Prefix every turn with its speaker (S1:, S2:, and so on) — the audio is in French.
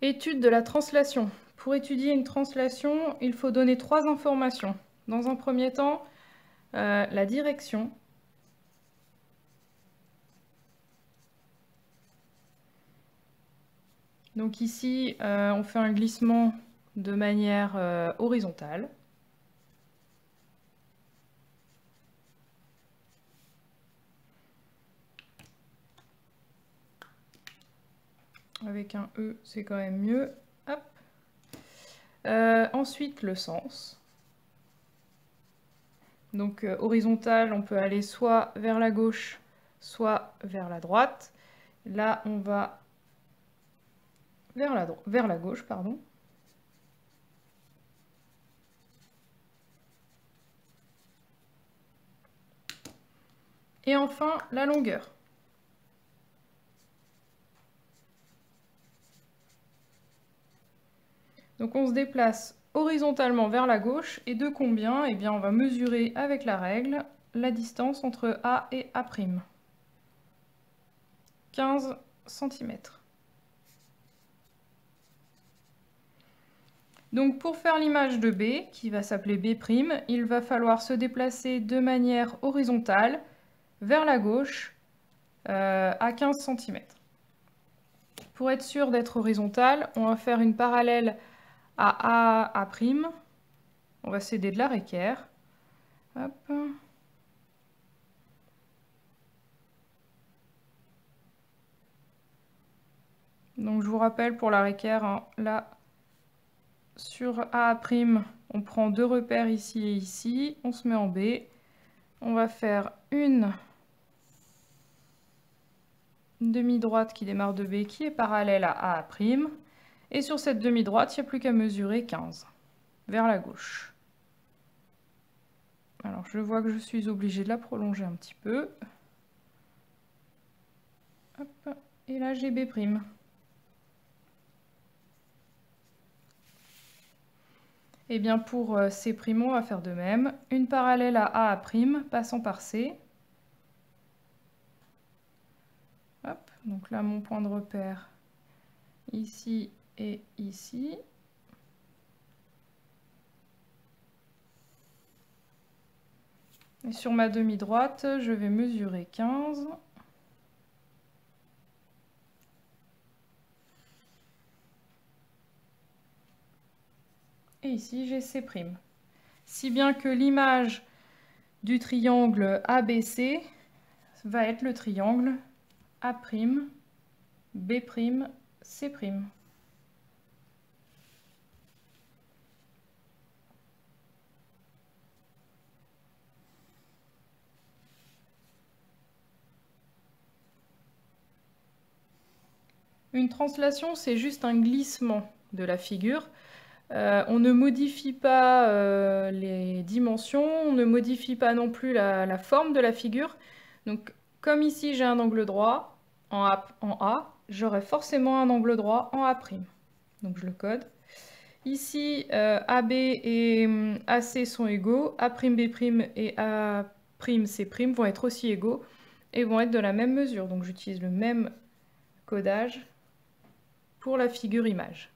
S1: Étude de la translation. Pour étudier une translation, il faut donner 3 informations. Dans un premier temps, la direction. Donc ici, on fait un glissement de manière horizontale. Avec un E, c'est quand même mieux. Hop. Ensuite, le sens. Donc horizontal, on peut aller soit vers la gauche, soit vers la droite. Là, on va vers la gauche, pardon. Et enfin, la longueur. Donc on se déplace horizontalement vers la gauche, et de combien? Eh bien, on va mesurer avec la règle la distance entre A et A'. 15 cm. Donc pour faire l'image de B, qui va s'appeler B', il va falloir se déplacer de manière horizontale vers la gauche à 15 cm. Pour être sûr d'être horizontal, on va faire une parallèle à A'. On va s'aider de la réquerre. Hop. Donc je vous rappelle pour la réquerre, hein, là, sur A', on prend 2 repères ici et ici, on se met en B. On va faire une demi-droite qui démarre de B, qui est parallèle à A'. Et sur cette demi-droite, il n'y a plus qu'à mesurer 15, vers la gauche. Alors je vois que je suis obligée de la prolonger un petit peu. Hop. Et là j'ai B'. Et bien pour C', on va faire de même. Une parallèle à A', passant par C. Hop, donc là mon point de repère, ici et ici. Et sur ma demi-droite, je vais mesurer 15. Et ici, j'ai C'. Si bien que l'image du triangle ABC va être le triangle A', B', C'. Une translation, c'est juste un glissement de la figure. On ne modifie pas les dimensions, on ne modifie pas non plus la forme de la figure. Donc, comme ici j'ai un angle droit en A, j'aurai forcément un angle droit en A'. Donc je le code. Ici, AB et AC sont égaux, A'B' et A'C' vont être aussi égaux et vont être de la même mesure. Donc j'utilise le même codage pour la figure image.